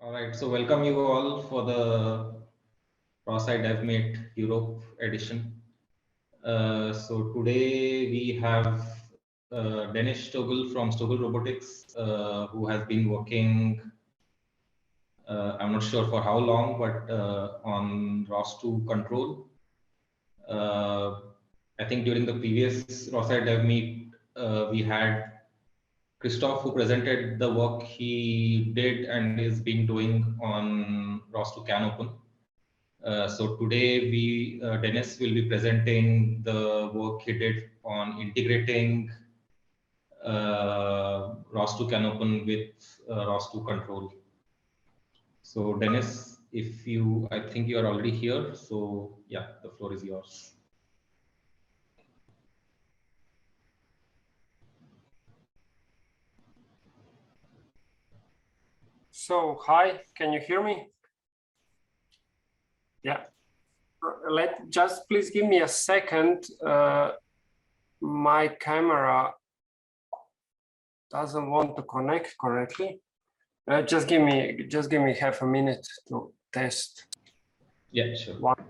All right, so welcome you all for the ROS-I DevMate Europe edition. So today we have Denis Stogl from Stogl Robotics, who has been working, I'm not sure for how long, but on ROS2 control. I think during the previous ROS-I DevMeet, we had Christoph, who presented the work he did and is been doing on ROS2 CanOpen. So today Denis will be presenting the work he did on integrating ROS2 CanOpen with ROS2 control. So Denis, I think you are already here. So yeah, the floor is yours. So, hi, can you hear me? Yeah. Just please give me a second. My camera doesn't want to connect correctly. Just give me half a minute to test. Yeah, sure. One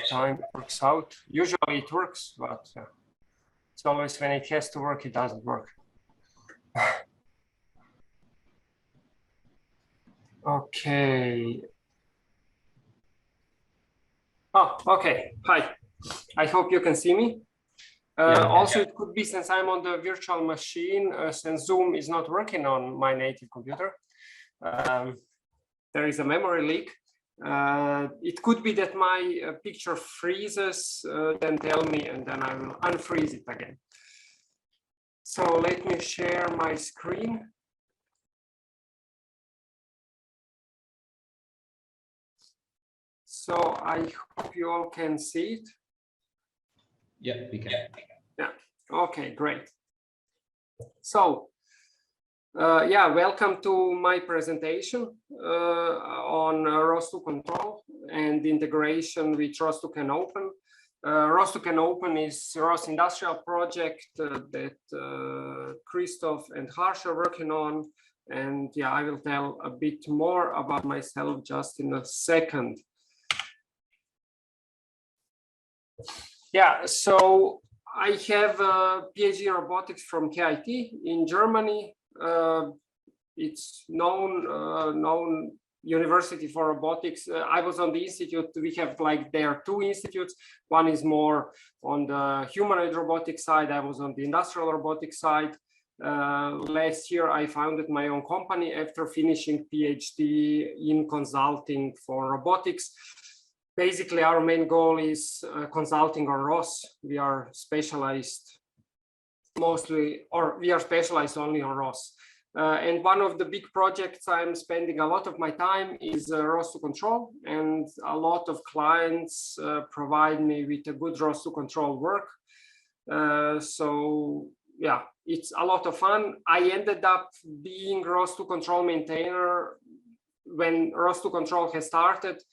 time works out. Usually it works, but it's always when it has to work, it doesn't work. Okay. Oh, okay. Hi. I hope you can see me. Also, it could be since I'm on the virtual machine, since Zoom is not working on my native computer. There is a memory leak. It could be that my picture freezes, then tell me, and then I will unfreeze it again. So let me share my screen. So I hope you all can see it. Yeah, we can. Yeah, okay, great. So, yeah, welcome to my presentation on ROS2 control and integration with ROS2 CanOpen. ROS2 CanOpen is ROS industrial project that Christoph and Harsh are working on. And yeah, I will tell a bit more about myself just in a second. Yeah, so I have a PhD in robotics from KIT in Germany. It's known university for robotics. I was on the institute. We have there are two institutes. One is more on the humanoid robotics side. I was on the industrial robotics side. Last year, I founded my own company after finishing PhD in consulting for robotics. Basically, our main goal is consulting on ROS. We are specialized mostly, or we are specialized only on ROS. And one of the big projects I'm spending a lot of my time is ROS2 control, and a lot of clients provide me with a good ROS2 control work. So yeah, it's a lot of fun. I ended up being ROS2 control maintainer when ROS2 control has started.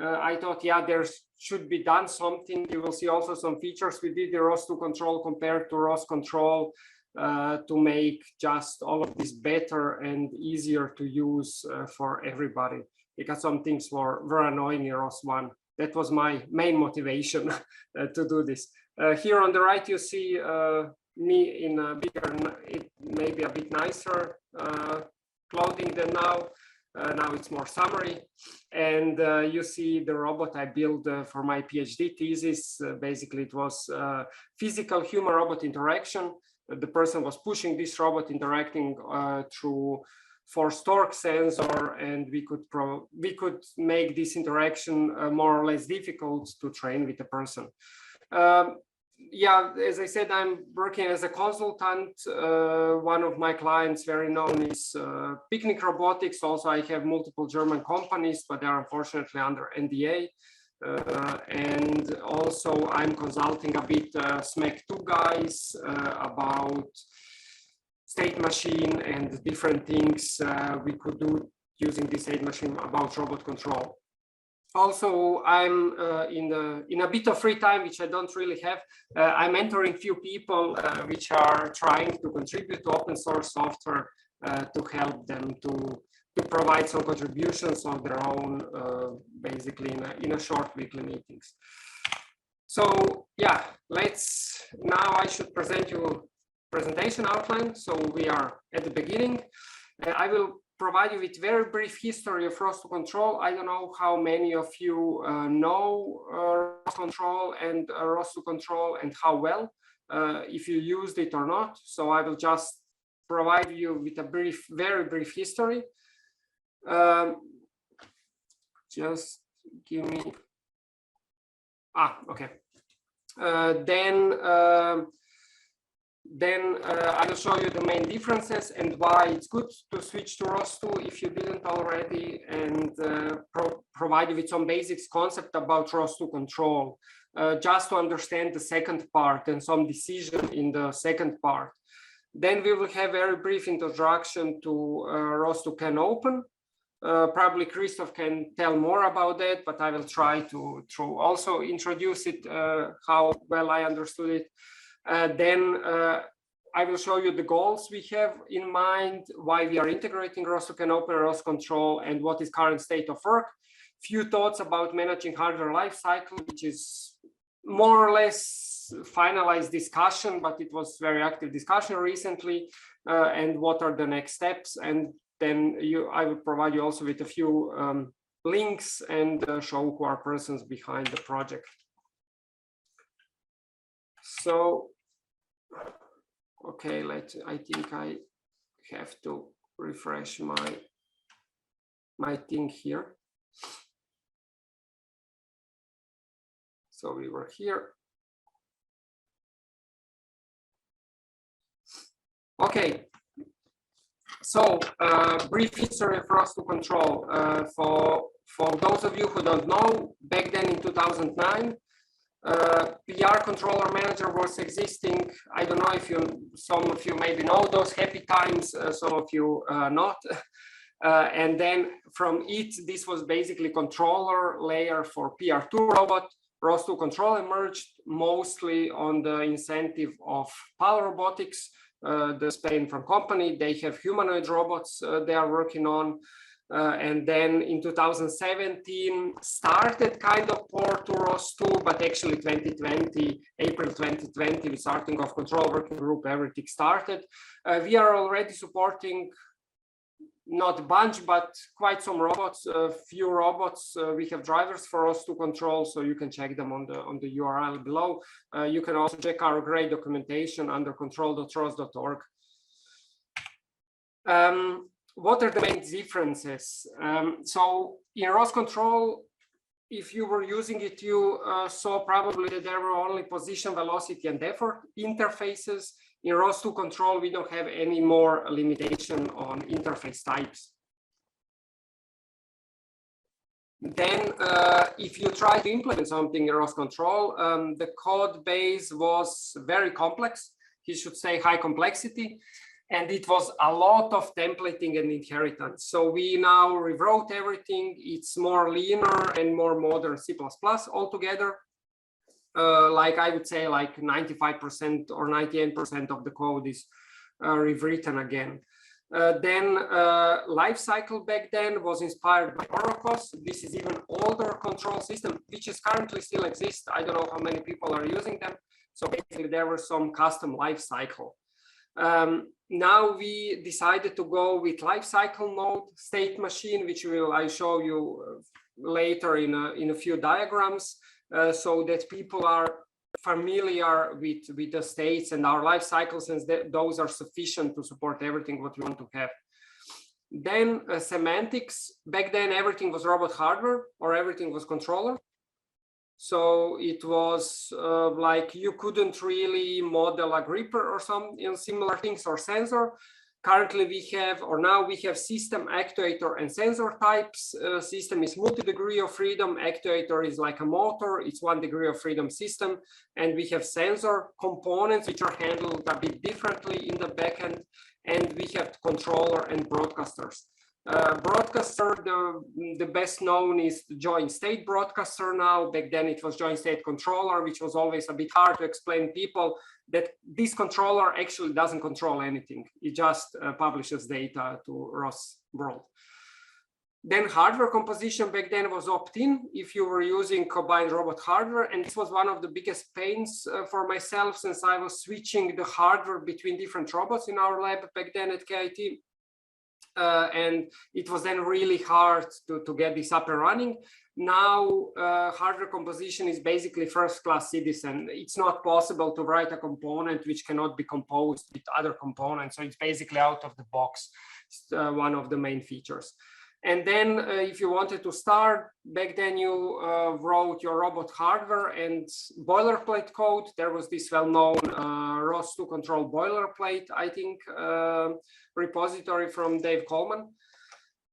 I thought, yeah, there should be done something. You will see also some features we did the ROS2 control compared to ROS control to make just all of this better and easier to use for everybody, because some things were annoying in ROS1. That was my main motivation to do this. Here on the right, you see me in a bigger, maybe a bit nicer clothing than now. Now it's more summery, and you see the robot I built for my PhD thesis. Basically, it was physical human-robot interaction. The person was pushing this robot interacting through force torque sensor, and we could make this interaction more or less difficult to train with a person. Yeah, as I said, I'm working as a consultant. One of my clients, very known, is Picnic Robotics. Also, I have multiple German companies, but they're unfortunately under NDA. And also, I'm consulting a bit SMAC2 guys about state machine and different things we could do using this state machine about robot control. Also, I'm in a bit of free time, which I don't really have. I'm mentoring few people which are trying to contribute to open source software to help them to to provide some contributions of their own, basically in a short weekly meetings. So yeah, now I should present you presentation outline. So we are at the beginning. I will provide you with very brief history of ROS2 control. I don't know how many of you know ROS control and ROS2 control and how well, if you used it or not. So I will just provide you with a brief, very brief history. Just give me, okay. Then I will show you the main differences and why it's good to switch to ROS2 if you didn't already, and provide you with some basics concept about ROS2 control, just to understand the second part and some decision in the second part. Then we will have a very brief introduction to ROS2 can open. Probably Christoph can tell more about that, but I will try to also introduce it, how well I understood it. Then I will show you the goals we have in mind, why we are integrating ROS2 can open ROS control, and what is current state of work. Few thoughts about managing hardware lifecycle, which is more or less finalized discussion, but it was very active discussion recently, and what are the next steps. And then I will provide you also with a few links and show who are persons behind the project. So, okay, I think I have to refresh my thing here. So we were here. Okay. So, brief history of ROS2 control. For those of you who don't know, back then in 2009, PR controller manager was existing. I don't know if some of you maybe know those happy times, some of you not. And then from it, this was basically controller layer for PR2 robot. ROS2 control emerged mostly on the incentive of PAL Robotics, the Spain from company. They have humanoid robots they are working on. And then in 2017 started kind of port to ROS2, but actually 2020, April 2020, with starting of control working group, everything started. We are already supporting not a bunch, but quite some robots, a few robots. We have drivers for ROS2 control, so you can check them on the URL below. You can also check our great documentation under control.ros.org. What are the main differences? So in ROS control, if you were using it, you saw probably that there were only position, velocity, and effort interfaces. In ROS2 control, we don't have any more limitation on interface types. Then, if you try to implement something in ROS control, the code base was very complex. You should say high complexity. And it was a lot of templating and inheritance. So we now rewrote everything. It's more linear and more modern C++ altogether. Like I would say like 95% or 98% of the code is rewritten again. Then Lifecycle back then was inspired by Oracos. This is even older control system, which is currently still exists. I don't know how many people are using them. So basically there was some custom Lifecycle. Now we decided to go with Lifecycle mode state machine, which I show you later in a few diagrams, so that people are familiar with the states and our life cycles, and those are sufficient to support everything what we want to have. Then semantics. Back then everything was robot hardware or everything was controller. So it was like you couldn't really model a gripper or some similar things or sensor. Currently we have, or now we have system, actuator, and sensor types. System is multi-degree of freedom. Actuator is like a motor. It's 1 degree of freedom system. And we have sensor components which are handled a bit differently in the backend. And we have controller and broadcasters. Broadcaster, the best known is the joint state broadcaster now. Back then it was joint state controller, which was always a bit hard to explain people that this controller actually doesn't control anything. It just publishes data to ROS world. Then hardware composition back then was opt-in if you were using combined robot hardware. And this was one of the biggest pains for myself, since I was switching the hardware between different robots in our lab back then at KIT. And it was then really hard to get this up and running. Now, hardware composition is basically first-class citizen. It's not possible to write a component which cannot be composed with other components. So it's basically out of the box. It's one of the main features. And then if you wanted to start, back then you wrote your robot hardware and boilerplate code. There was this well-known ROS-2 control boilerplate, I think, repository from Dave Coleman.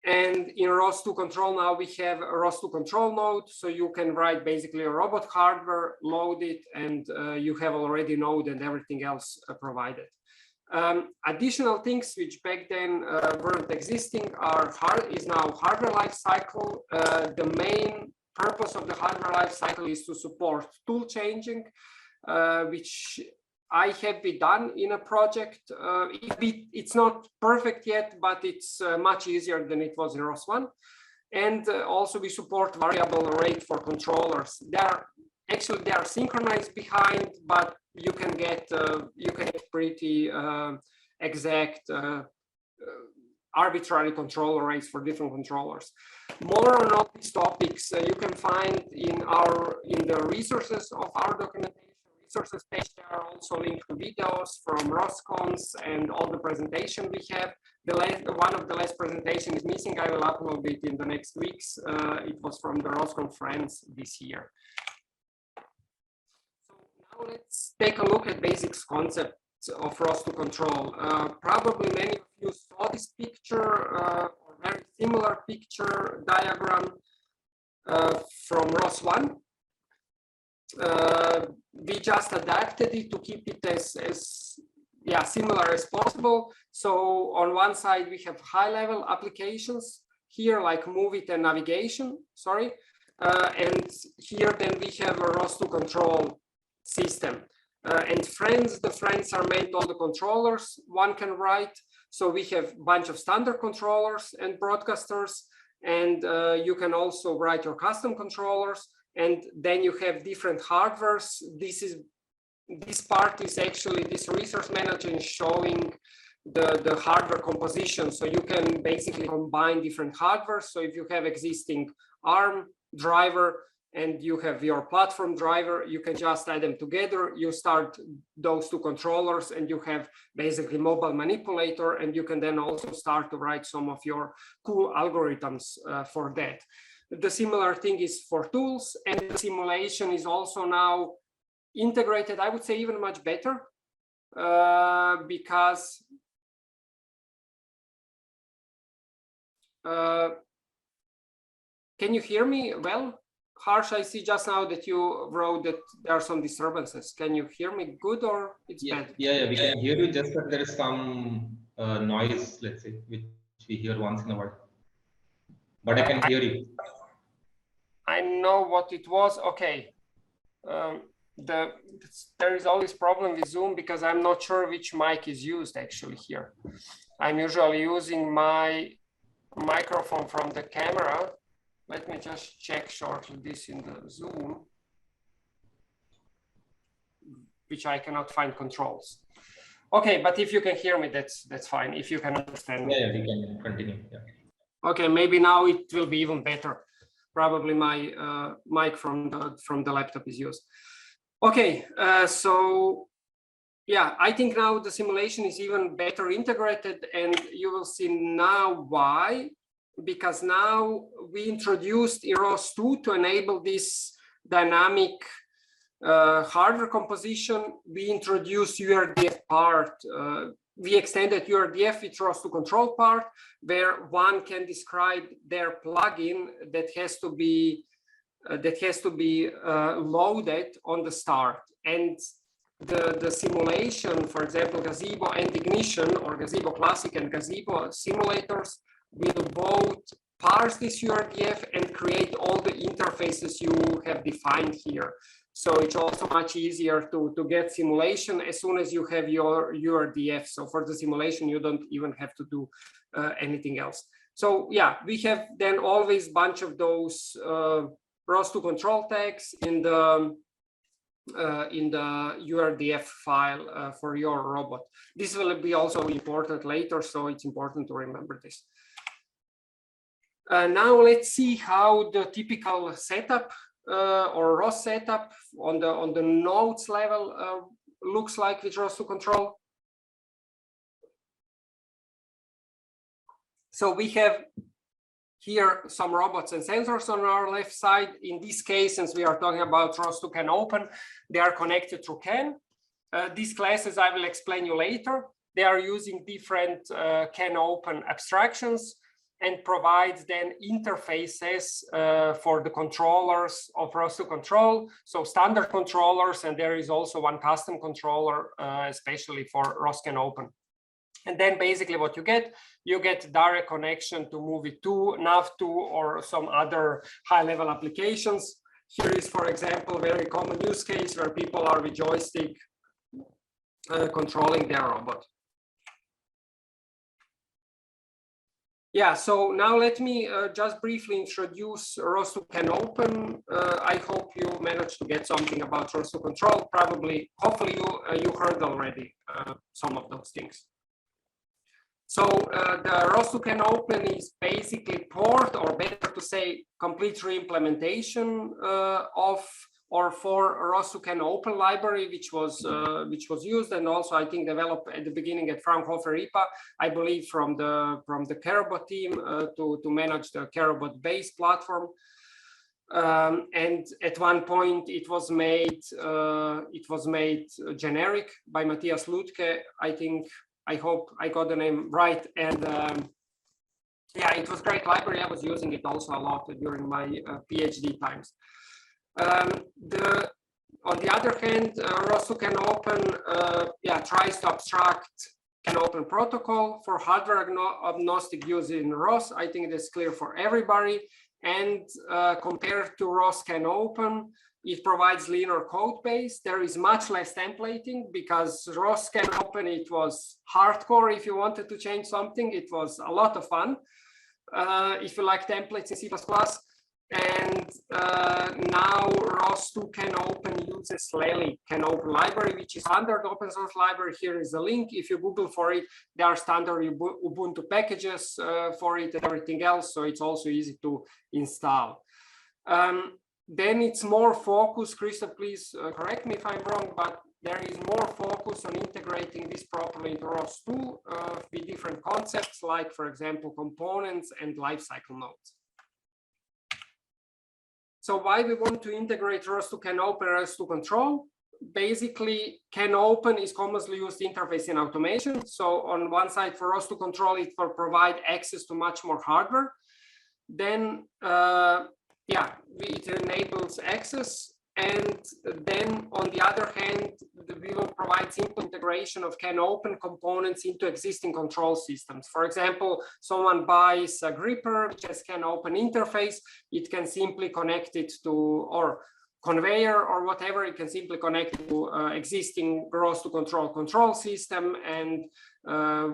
And in ROS-2 control now we have a ROS-2 control node. So you can write basically a robot hardware, load it, and you have already node and everything else provided. Additional things which back then weren't existing is now hardware lifecycle. The main purpose of the hardware lifecycle is to support tool changing, which I have been done in a project. It's not perfect yet, but it's much easier than it was in ROS-1. And also we support variable rate for controllers. Actually, they are synchronized behind, but you can get pretty exact arbitrary controller rates for different controllers. More on all these topics you can find in the resources of our documentation. Resources page. There are also linked to videos from ROS-Cons and all the presentation we have. One of the last presentation is missing. I will upload it in the next weeks. It was from the ROS conference this year. Now let's take a look at basics concepts of ROS-2 control. Probably many of you saw this picture or very similar picture diagram from ROS-1. We just adapted it to keep it as similar as possible. So on one side we have high-level applications here, like move it and navigation. And here then we have a ROS-2 control system. And the friends are meant all the controllers one can write. So we have a bunch of standard controllers and broadcasters, and you can also write your custom controllers. And then you have different hardwares. This part is actually, this resource manager is showing the hardware composition. So you can basically combine different hardware. So if you have existing ARM driver and you have your platform driver, you can just add them together. You start those two controllers and you have basically mobile manipulator, and you can then also start to write some of your cool algorithms for that. The similar thing is for tools, and the simulation is also now integrated, I would say even much better, because can you hear me well? Harsh, I see just now that you wrote that there are some disturbances. Can you hear me good, or it's bad? Yeah, we can hear you, just that there is some noise, let's say, which we hear once in a while. But I can hear you. I know what it was. Okay. There is always problem with Zoom because I'm not sure which mic is used actually here. I'm usually using my microphone from the camera. Let me just check shortly this in the Zoom, which I cannot find controls. Okay, but if you can hear me, that's fine. If you can understand me. Yeah, we can continue. Yeah. Okay, maybe now it will be even better. Probably my mic from the laptop is used. Okay, so yeah, I think now the simulation is even better integrated, and you will see now why. Because now we introduced ROS-2 to enable this dynamic hardware composition. We introduced URDF part. We extended URDF with ROS-2 control part, where one can describe their plugin that has to be loaded on the start. And the simulation, for example, Gazebo and Ignition, or Gazebo Classic and Gazebo simulators, will both parse this URDF and create all the interfaces you have defined here. So it's also much easier to get simulation as soon as you have your URDF. So for the simulation, you don't even have to do anything else. So yeah, we have then always bunch of those ROS2 control tags in the URDF file for your robot. This will be also important later, so it's important to remember this. Now let's see how the typical setup or ROS setup on the nodes level looks like with ROS2 control. So we have here some robots and sensors on our left side. In this case, since we are talking about ROS2 CAN open, they are connected through CAN. These classes I will explain you later. They are using different CAN open abstractions and provides then interfaces for the controllers of ROS2 control. So standard controllers, and there is also one custom controller, especially for ROS CAN open. And then basically what you get direct connection to Movie2, Nav2, or some other high-level applications. Here is, for example, a very common use case where people are with joystick controlling their robot. Yeah, so now let me just briefly introduce ROS2 CAN open. I hope you managed to get something about ROS2 control. Probably, hopefully you heard already some of those things. So the ROS2 CAN open is basically port, or better to say, complete re-implementation of or for ROS2 CAN open library, which was used and also I think developed at the beginning at Fraunhofer IPA, I believe from the Carobot team to manage the Carobot base platform. And at one point it was made generic by Matthias Lüdke. I hope I got the name right. And yeah, it was a great library. I was using it also a lot during my PhD times. On the other hand, ROS2 CAN open tries to abstract CAN open protocol for hardware agnostic use in ROS. I think that's clear for everybody. And compared to ROS CAN open, it provides linear code base. There is much less templating because ROS CAN open, it was hardcore. If you wanted to change something, it was a lot of fun. If you like templates in C++. And now ROS2 CAN open uses Lely CAN open library, which is standard open source library. Here is a link. If you Google for it, there are standard Ubuntu packages for it and everything else. So it's also easy to install. Then it's more focused. Krista, please correct me if I'm wrong, but there is more focus on integrating this properly into ROS2 with different concepts, like, for example, components and lifecycle nodes. So why we want to integrate ROS2 CAN open and ROS2 control? Basically, CAN open is commonly used interface in automation. So on one side, for ROS2 control, it will provide access to much more hardware. Then it enables access. And then on the other hand, we will provide simple integration of CAN open components into existing control systems. For example, someone buys a gripper which has CAN open interface, it can simply connect it to, or conveyor or whatever, it can simply connect it to existing ROS2 control system, and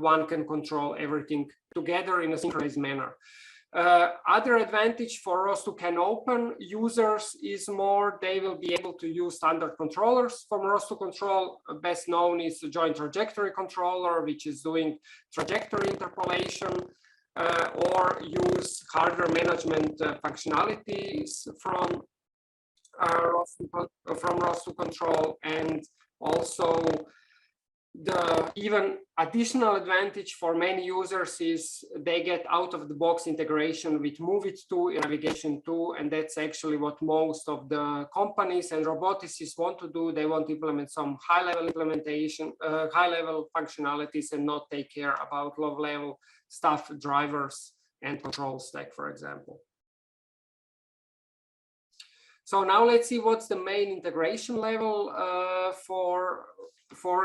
one can control everything together in a synchronized manner. Other advantage for ROS2 CAN open users is more, they will be able to use standard controllers from ROS2 control. Best known is the joint trajectory controller, which is doing trajectory interpolation, or use hardware management functionalities from ROS2 control. And also the even additional advantage for many users is they get out of the box integration with Movie2 and Navigation2, and that's actually what most of the companies and roboticists want to do. They want to implement some high-level implementation, high-level functionalities, and not take care about low-level stuff, drivers and control stack, for example. So now let's see what's the main integration level for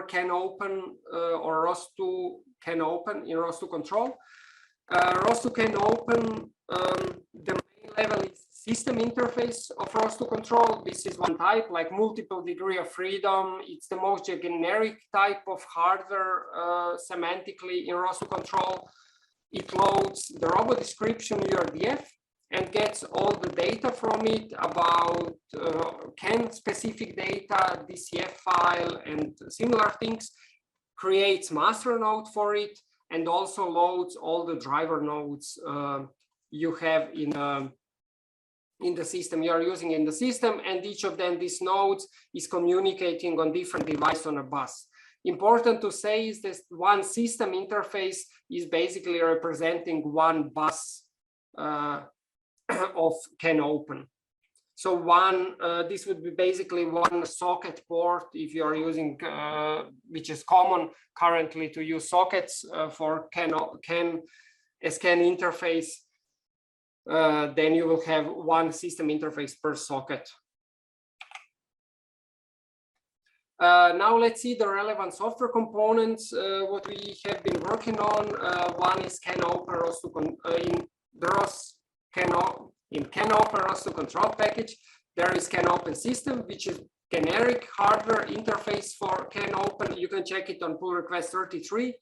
CAN open or ROS2 CAN open in ROS2 control. ROS2 CAN open, the main level is system interface of ROS2 control. This is one type, like multiple degree of freedom. It's the most generic type of hardware semantically in ROS2 control. it loads the robot description URDF and gets all the data from it about CAN specific data, DCF file, and similar things, creates master node for it, and also loads all the driver nodes you have in the system, you are using in the system, and each of them, these nodes, is communicating on different devices on a bus. Important to say is that one system interface is basically representing one bus of CAN open. So this would be basically one socket port if you are using, which is common currently to use sockets for CAN interface. Then you will have one system interface per socket. Now let's see the relevant software components, what we have been working on. One is CAN open CAN open ROS2 control package. There is CAN open system, which is generic hardware interface for CAN open. You can check it on pull request 33.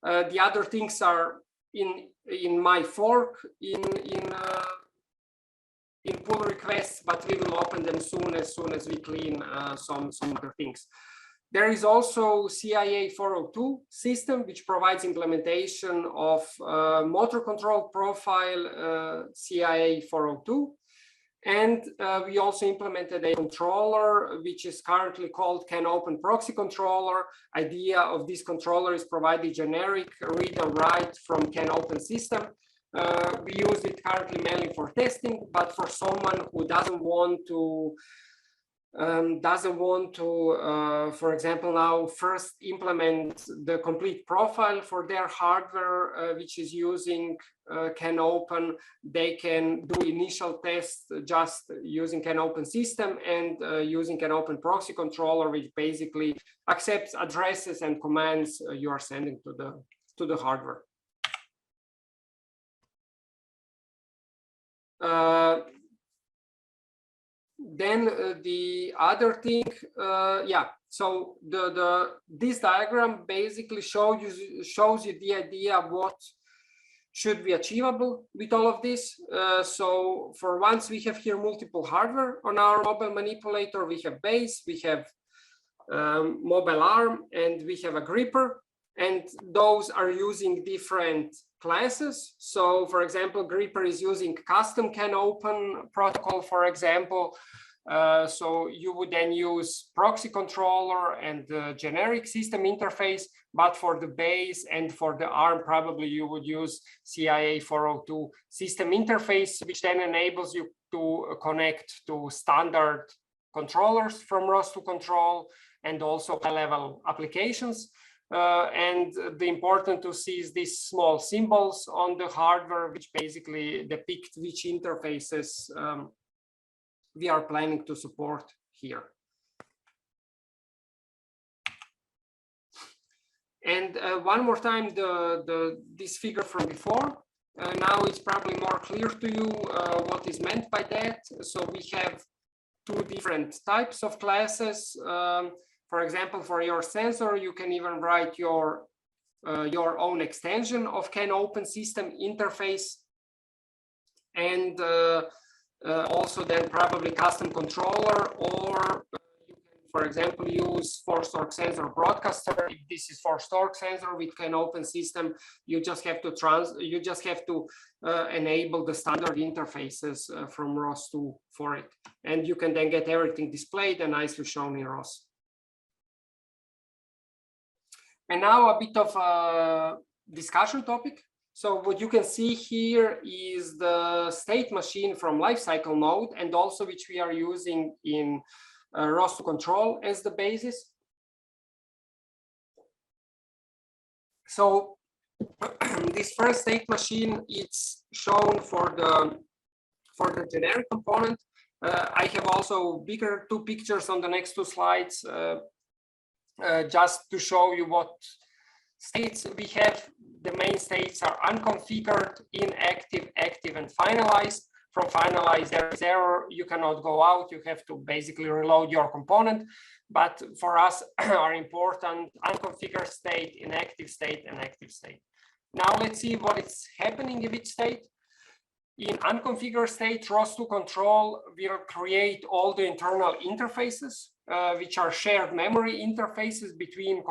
The other things are in my fork in pull requests, but we will open them as soon as we clean some other things. There is also CIA 402 system, which provides implementation of motor control profile CIA 402. And we also implemented a controller, which is currently called CAN open proxy controller. Idea of this controller is provided generic read and write from CAN open system. We use it currently mainly for testing, but for someone who doesn't want to, for example, now first implement the complete profile for their hardware, which is using CAN open, they can do initial tests just using CAN open system and using CAN open proxy controller, which basically accepts addresses and commands you are sending to the hardware. Then the other thing, so this diagram basically shows you the idea of what should be achievable with all of this. So for once, we have here multiple hardware on our mobile manipulator. We have base, we have mobile arm, and we have a gripper, and those are using different classes. So for example, gripper is using custom CAN open protocol, for example. So you would then use proxy controller and the generic system interface, but for the base and for the ARM, probably you would use CIA 402 system interface, which then enables you to connect to standard controllers from ROS2 control and also high-level applications. And the important to see is these small symbols on the hardware, which basically depict which interfaces we are planning to support here. And one more time, this figure from before. Now it's probably more clear to you what is meant by that. So we have two different types of classes. For example, for your sensor, you can even write your own extension of CAN open system interface, and also then probably custom controller, or you can, for example, use force torque sensor broadcaster. If this is force torque sensor with CAN open system, you just have to enable the standard interfaces from ROS2 for it, and you can then get everything displayed and nicely shown in ROS. And now a bit of a discussion topic. So what you can see here is the state machine from Lifecycle node, and also which we are using in ROS2 control as the basis. So this first state machine, it's shown for the generic component. I have also bigger two pictures on the next two slides, just to show you what states we have. The main states are unconfigured, inactive, active, and finalized. From finalized, there is error. You cannot go out. You have to basically reload your component. But for us, are important unconfigured state, inactive state, and active state. Now let's see what is happening in each state. In unconfigured state, ROS2 control will create all the internal interfaces, which are shared memory interfaces between,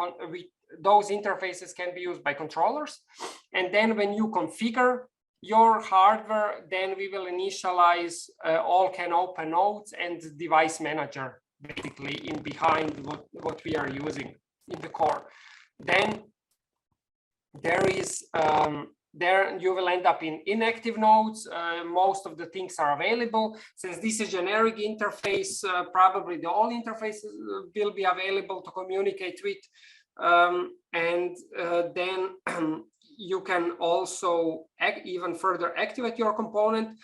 those interfaces can be used by controllers. And then when you configure your hardware, then we will initialize all can open nodes and device manager, basically in behind what we are using in the core. Then there is, there you will end up in inactive nodes. Most of the things are available. Since this is a generic interface, probably the all interfaces will be available to communicate with. Then you can also even further activate your component.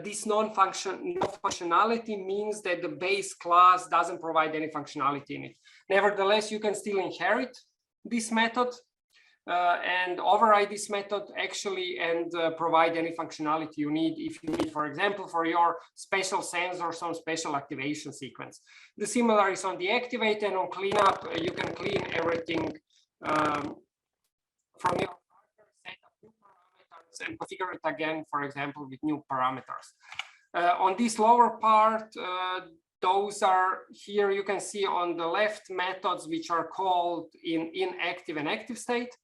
This no functionality means that the base class doesn't provide any functionality in it. Nevertheless, you can still inherit this method and override this method actually and provide any functionality you need if you need, for example, for your special sensor, some special activation sequence. The similar is on the activate and on cleanup. You can clean everything from your set up new parameters and configure it again, for example, with new parameters. On this lower part, those are here you can see on the left methods which are called in inactive and active state.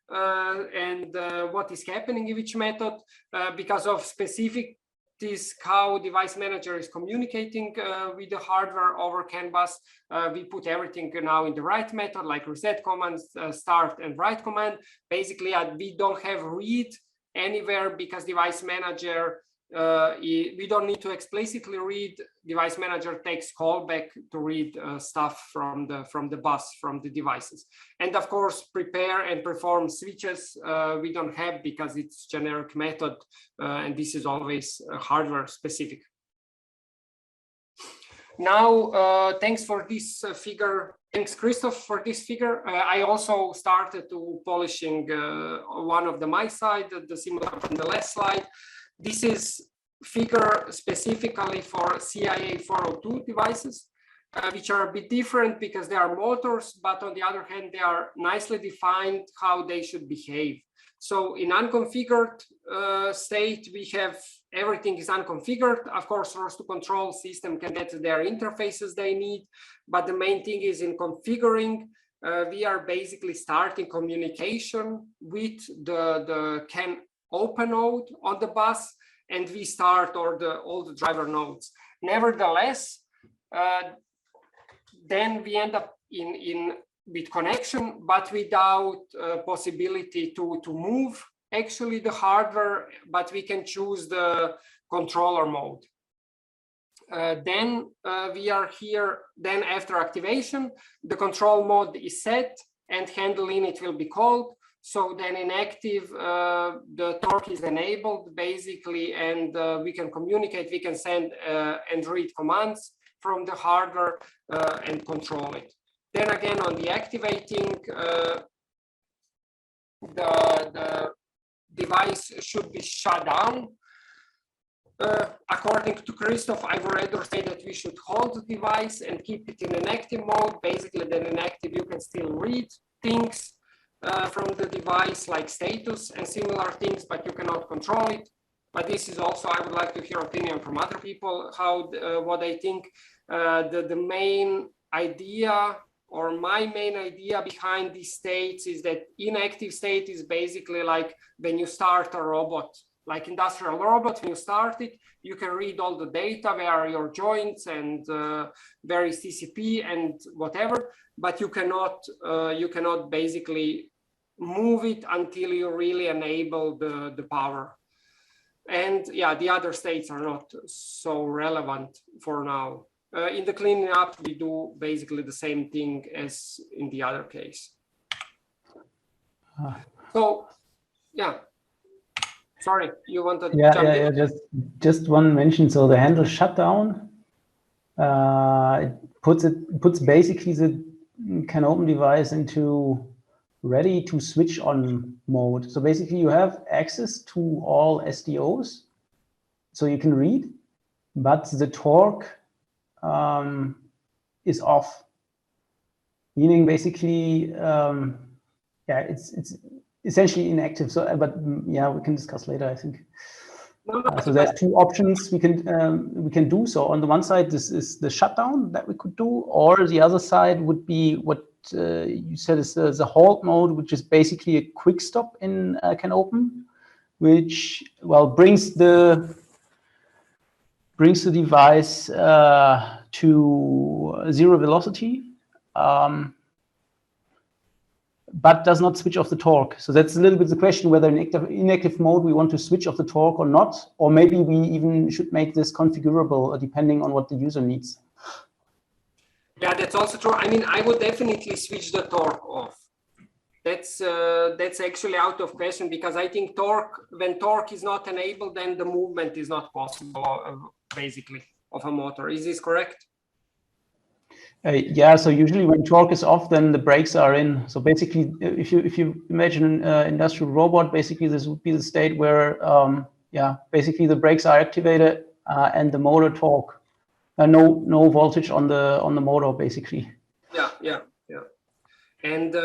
What is happening in which method because of specific this how device manager is communicating with the hardware over canvas. We put everything now in the right method, like reset commands, start and write command. Basically, we don't have read anywhere because device manager, we don't need to explicitly read. Device manager takes callback to read stuff from the bus, from the devices. And of course, prepare and perform switches we don't have because it's generic method, and this is always hardware specific. Now, thanks for this figure. Thanks, Christoph, for this figure. I also started to polishing one of my side, the similar from the last slide. This is figure specifically for CIA 402 devices, which are a bit different because they are motors, but on the other hand, they are nicely defined how they should behave. So in unconfigured state, we have everything is unconfigured. Of course, ROS2 control system can get their interfaces they need, but the main thing is in configuring, we are basically starting communication with the can open node on the bus, and we start all the driver nodes. Nevertheless, then we end up with connection, but without possibility to move actually the hardware, but we can choose the controller mode. Then we are here, then after activation, the control mode is set and handle init will be called. So then in active, the torque is enabled basically, and we can communicate, we can send and read commands from the hardware and control it. Then again, on the activating, the device should be shut down. According to Christoph, I would rather say that we should hold the device and keep it in an active mode. Basically, then in active, you can still read things from the device like status and similar things, but you cannot control it. But this is also, I would like to hear opinion from other people, how what they think. The main idea, or my main idea behind these states, is that inactive state is basically like when you start a robot, like industrial robot. When you start it, you can read all the data, where are your joints and where is TCP and whatever, but you cannot basically move it until you really enable the power. And yeah, the other states are not so relevant for now. In the cleaning up, we do basically the same thing as in the other case. So, yeah. Sorry, you wanted to jump in? Yeah, just one mention. So the handle shutdown, it puts basically the can open device into ready to switch on mode. So basically you have access to all SDOs, so you can read, but the torque is off, meaning basically, yeah, essentially inactive. So, but yeah, we can discuss later, I think. No, So there's two options we can do. So on the one side, this is the shutdown that we could do, or the other side would be what you said is the halt mode, which is basically a quick stop in CanOpen, which brings the device to 0 velocity, but does not switch off the torque. So that's a little bit the question, whether in inactive mode we want to switch off the torque or not, or maybe we even should make this configurable depending on what the user needs. Yeah, that's also true. I mean, I would definitely switch the torque off. That's actually out of question, because I think when torque is not enabled, then the movement is not possible, basically, of a motor. Is this correct? Yeah, so usually when torque is off, then the brakes are in. So basically, if you imagine an industrial robot, basically this would be the state where, basically the brakes are activated and the motor torque, no voltage on the motor, basically. Yeah. And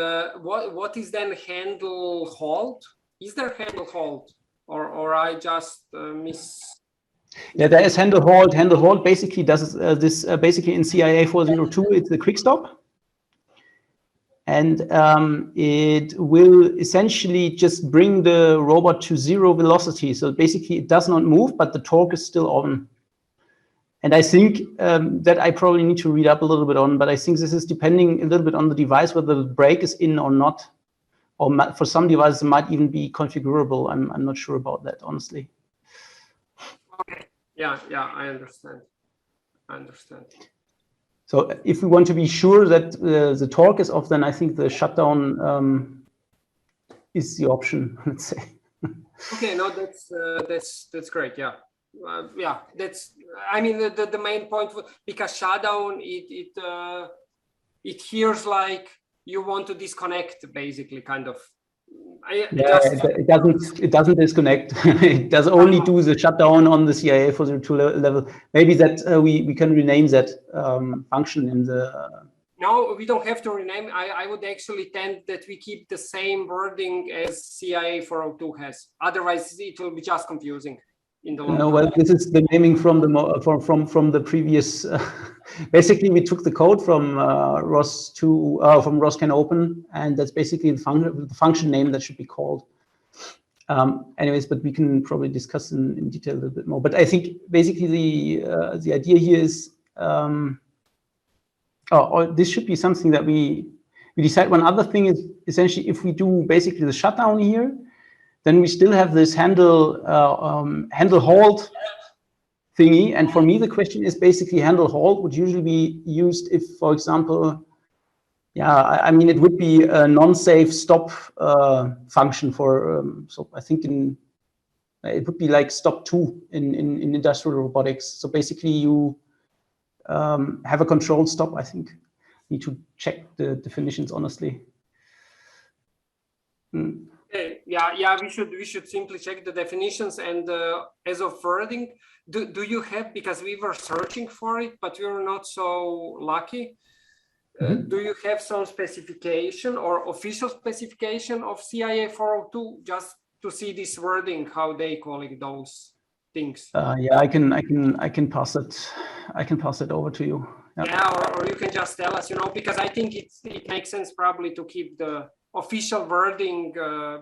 what is then handle halt? Is there handle halt, or I just miss? Yeah, there is handle halt. Handle halt basically does this basically in CIA 402. It's the quick stop, and it will essentially just bring the robot to 0 velocity. So basically, it does not move, but the torque is still on. And I think that I probably need to read up a little bit on, but I think this is depending a little bit on the device whether the brake is in or not, or for some devices it might even be configurable. I'm not sure about that, honestly. Okay. Yeah, I understand. So if we want to be sure that the torque is off, then I think the shutdown is the option, let's say. Okay, no, that's great. Yeah, that's. I mean, the main point, because shutdown it hears like you want to disconnect, basically, kind of. It doesn't disconnect. It does only do the shutdown on the CIA 402 level. Maybe that we can rename that function in the. No, we don't have to rename. I would actually tend that we keep the same wording as CIA 402 has. Otherwise, it will be just confusing in the long term. Well, this is the naming from the previous. Basically, we took the code from ROS-2 from ROS CanOpen, and that's basically the function name that should be called. Anyways, but we can probably discuss in detail a little bit more. But I think basically the idea here is. This should be something that we decide. One other thing is essentially if we do basically the shutdown here, then we still have this handle halt thingy. And for me, the question is basically handle halt would usually be used if, for example, I mean, it would be a non-safe stop function for. So I think it would be like stop 2 in industrial robotics. So basically, you have a controlled stop. I think need to check the definitions honestly. Okay. Yeah. We should simply check the definitions. And as of wording, do you have, because we were searching for it, but we were not so lucky. Do you have some specification or official specification of CIA 402 just to see this wording, how they calling those things? Yeah, I can pass it. I can pass it over to you. Yeah, or you can just tell us, because I think it makes sense probably to keep the official wording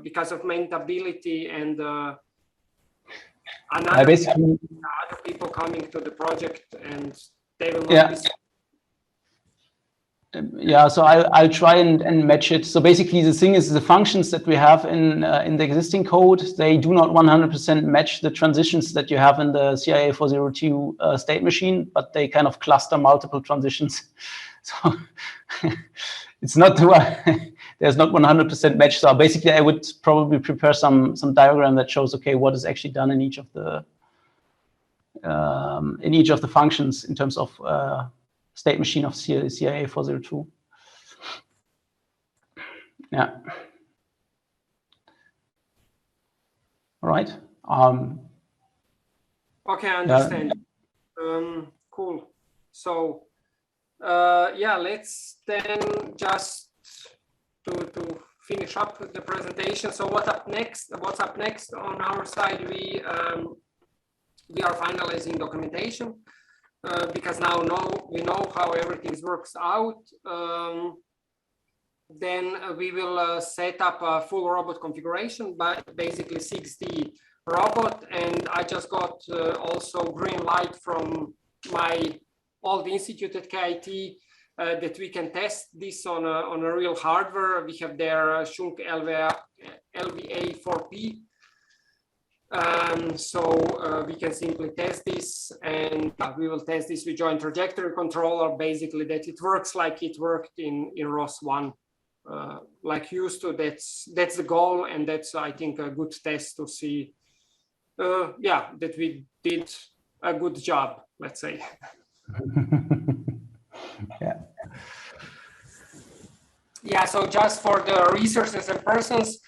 because of maintainability and other people coming to the project, and they will not be. Yeah, so I'll try and match it. So basically, the thing is, the functions that we have in the existing code, they do not 100% match the transitions that you have in the CIA 402 state machine, but they kind of cluster multiple transitions. So it's not there's not 100% match. So basically, I would probably prepare some diagram that shows what is actually done in each of the functions in terms of state machine of CIA 402. Yeah. All right. Okay, I understand. Cool. So, let's then just to finish up the presentation. So what's up next on our side? We are finalizing documentation because now we know how everything works out. Then we will set up a full robot configuration, by basically 6D robot. And I just got also green light from my old institute at KIT that we can test this on a real hardware. We have their Shunk LVA4P. So we can simply test this, and we will test this with joint trajectory controller, basically that it works like it worked in ROS-I. Like used to. That's the goal, and that's, I think, a good test to see that we did a good job, let's say. Yeah, so just for the resources and persons,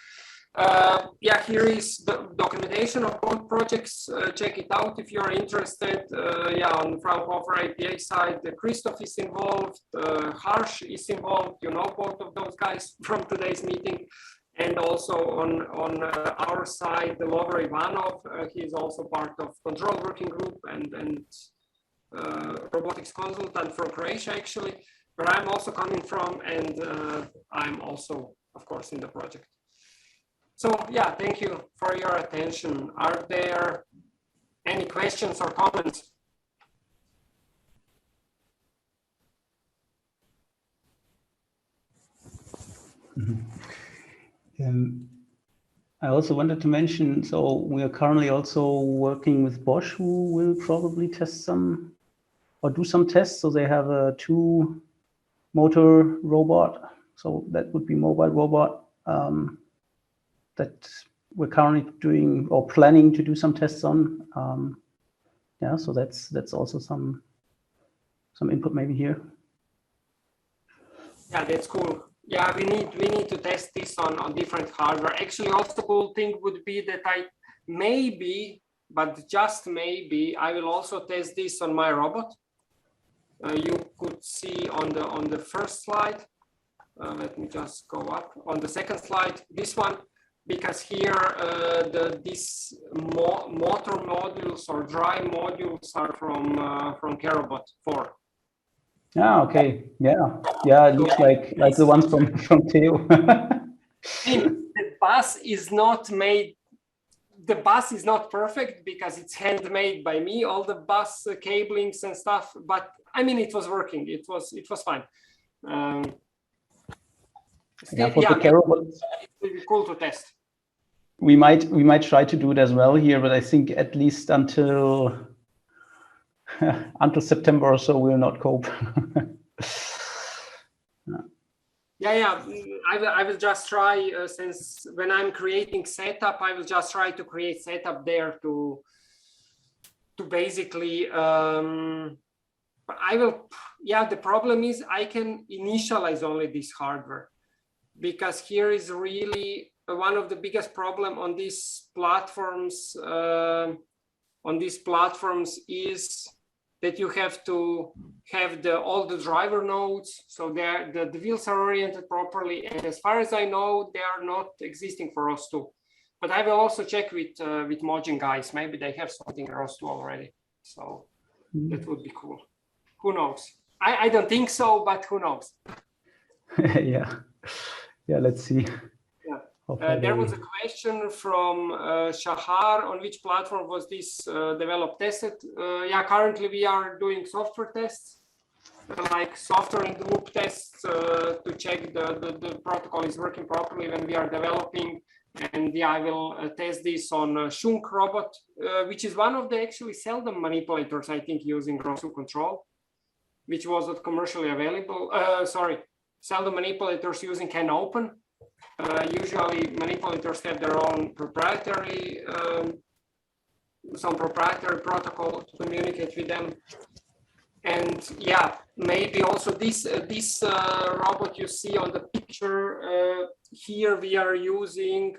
here is the documentation of both projects. Check it out if you're interested. On the Fraunhofer APA side, Christoph is involved, Harsh is involved. You know both of those guys from today's meeting. And also on our side, the Lovre Ivanov, he is also part of control working group and robotics consultant from Croatia, actually, where I'm also coming from, and I'm also, of course, in the project. So yeah, thank you for your attention. Are there any questions or comments? I also wanted to mention, so we are currently also working with Bosch, who will probably test some or do some tests. So they have a 2-motor robot. So that would be mobile robot that we're currently doing or planning to do some tests on. So that's also some input maybe here. Yeah, that's cool. Yeah, we need to test this on different hardware. Actually, also cool thing would be that I maybe, but just maybe, I will also test this on my robot. You could see on the first slide. Let me just go up on the second slide. This one, because here these motor modules or drive modules are from Kerobot 4. Ah, okay. Yeah. It looks like the ones from Theo. The bus is not made. The bus is not perfect because it's handmade by me. All the bus cablings and stuff, but I mean, it was working. It was fine. Still, it's really cool to test. We might try to do it as well here, but I think at least until September or so, we'll not cope. I will just try, since when I'm creating setup, I will just try to create setup there to basically, the problem is I can initialize only this hardware, because here is really one of the biggest problem on these platforms. Is that you have to have all the driver nodes, so the wheels are oriented properly. And as far as I know, they are not existing for ROS-II. But I will also check with Mojin guys. Maybe they have something in ROS-II already. So that would be cool. Who knows? I don't think so, but who knows? Yeah, let's see. There was a question from Shahar, on which platform was this developed, tested? Currently we are doing software tests, like software in the loop tests to check the protocol is working properly when we are developing. And I will test this on Shunk robot, which is one of the actually seldom manipulators, I think, using ROS-II control, which was not commercially available. Seldom manipulators using CANopen. Usually manipulators have their own proprietary, some proprietary protocol to communicate with them. And maybe also this robot you see on the picture here, we are using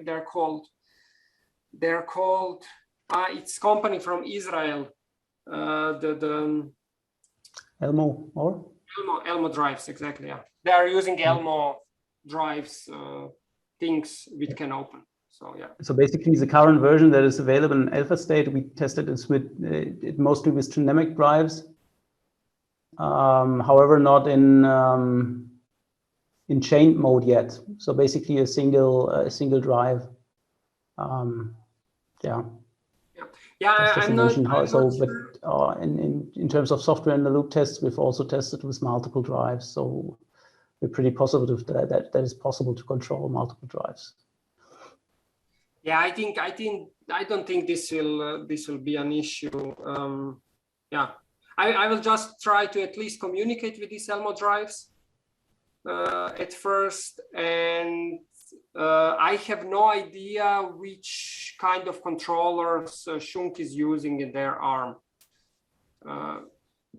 they're called. It's company from Israel. The Elmo or Elmo drives, exactly. Yeah, they are using Elmo drives things we can open. So yeah. So basically, the current version that is available in alpha state, we tested this with it mostly with dynamic drives. However, not in chain mode yet. So basically, a single drive. Yeah. Yeah, I'm not sure. But in terms of software in the loop tests, we've also tested with multiple drives. So we're pretty positive that is possible to control multiple drives. Yeah, I don't think this will be an issue. Yeah, I will just try to at least communicate with these Elmo drives at first, and I have no idea which kind of controllers Schunk is using in their ARM,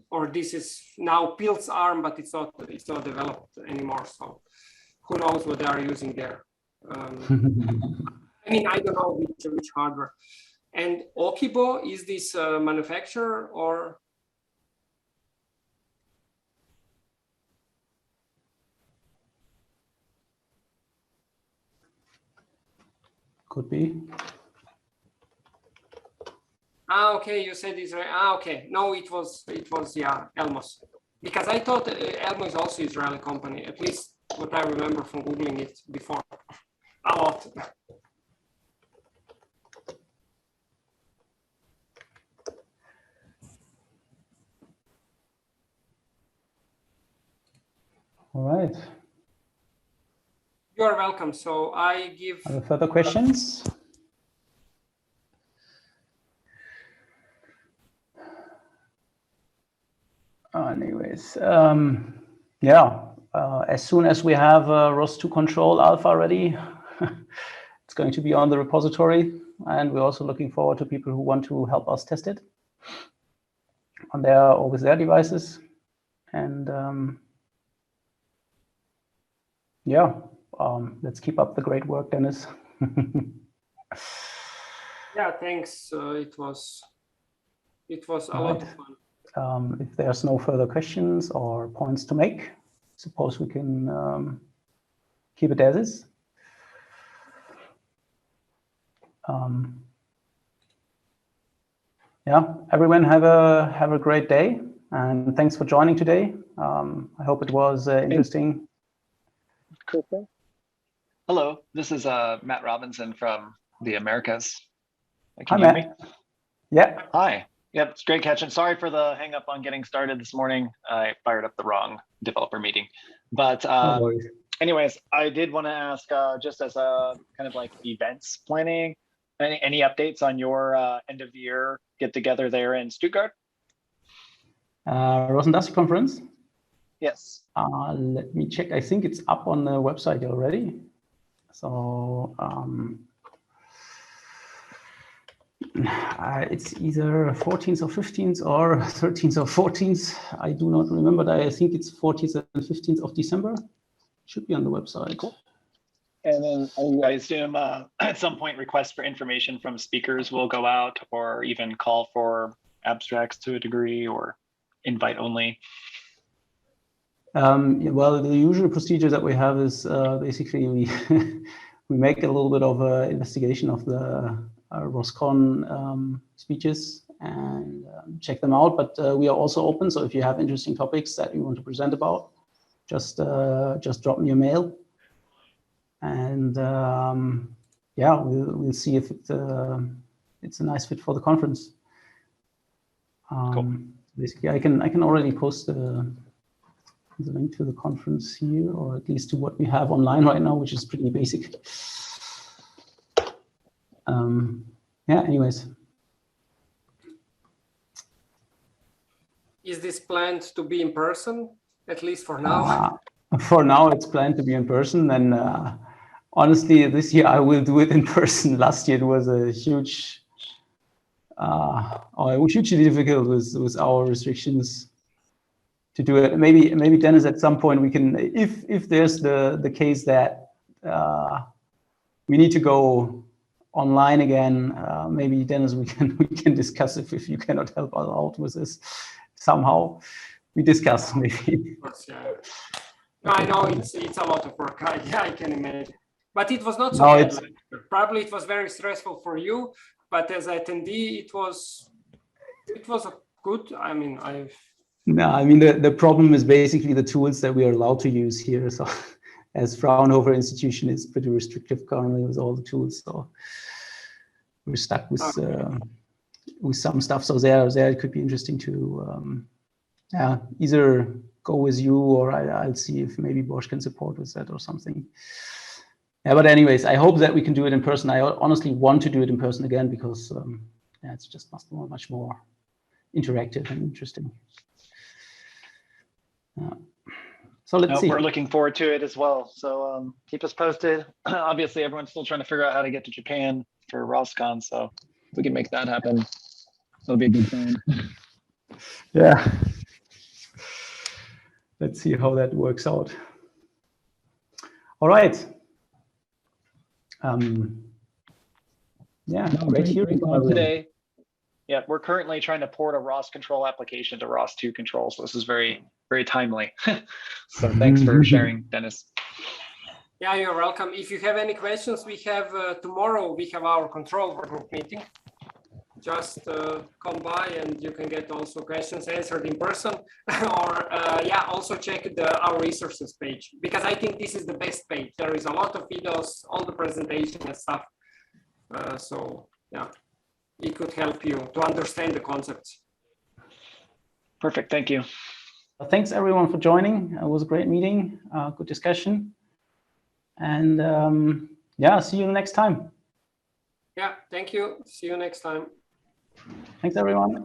or this is now Pilt's ARM, but it's not developed anymore. So who knows what they are using there? I mean, I don't know which hardware. And Okibo, is this a manufacturer or? Could be. Okay, you said Israel. Okay, no, it was yeah, Elmos, because I thought Elmo is also Israeli company. At least what I remember from googling it before. A lot. All right. You are welcome. So I give. Are there further questions? Anyways, yeah. As soon as we have ROS-2 control alpha ready, it's going to be on the repository, and we're also looking forward to people who want to help us test it on their or with their devices. And yeah, let's keep up the great work, Dennis. Yeah, thanks. It was a lot of fun. If there's no further questions or points to make, suppose we can keep it as is. Yeah, everyone have a great day, and thanks for joining today. I hope it was interesting. Cool. Hello, this is Matt Robinson from the Americas. Hi, Matt. Yeah. Hi. Yep, it's great catching. Sorry for the hang up on getting started this morning. I fired up the wrong developer meeting. But anyways, I did want to ask, just as a kind of like events planning, any updates on your end of the year get together there in Stuttgart? ROS-I conference? Yes. Let me check. I think it's up on the website already. So it's either 14th or 15th or 13th or 14th. I do not remember, but I think it's 14th and 15th of December. Should be on the website. Cool. And then I assume at some point requests for information from speakers will go out, or even call for abstracts to a degree, or invite only. Well, the usual procedure that we have is basically we make a little bit of an investigation of the ROS-Con speeches and check them out. But we are also open. So if you have interesting topics that you want to present about, just drop me a mail. And yeah, we'll see if it's a nice fit for the conference. Cool. Basically, I can already post the link to the conference here, or at least to what we have online right now, which is pretty basic. Yeah, anyways. Is this planned to be in person, at least for now? For now, it's planned to be in person. And honestly, this year I will do it in person. Last year it was a huge, hugely difficult with our restrictions to do it. Maybe Dennis, at some point we can, if there's the case that we need to go online again, maybe Dennis, we can discuss if you cannot help us out with this somehow. We discuss maybe. Of course, yeah. I know it's a lot of work. I can imagine. But it was not so No, bad. it's- Probably it was very stressful for you, but as attendee, it was a good. I mean, No, I mean, the problem is basically the tools that we are allowed to use here. So as Fraunhofer institution is pretty restrictive currently with all the tools. So we're stuck with some stuff. So there it could be interesting to either go with you, or I'll see if maybe Bosch can support with that or something. Yeah, but anyways, I hope that we can do it in person. I honestly want to do it in person again because it's just much more interactive and interesting. So let's see. We're looking forward to it as well. So keep us posted. Obviously, everyone's still trying to figure out how to get to Japan for ROS-Con. So if we can make that happen, that'll be a good time. Yeah. Let's see how that works out. All right. Great hearing today. Yeah, we're currently trying to port a ROS control application to ROS2 control. So this is very, very timely. So thanks for sharing, Dennis. Yeah, you're welcome. If you have any questions, we have tomorrow, we have our control group meeting. Just come by and you can get also questions answered in person, or also check our resources page, because I think this is the best page. There is a lot of videos, all the presentation and stuff. So yeah, it could help you to understand the concepts. Perfect, thank you. Thanks everyone for joining. It was a great meeting, good discussion. And see you next time. Yeah, thank you. See you next time. Thanks everyone.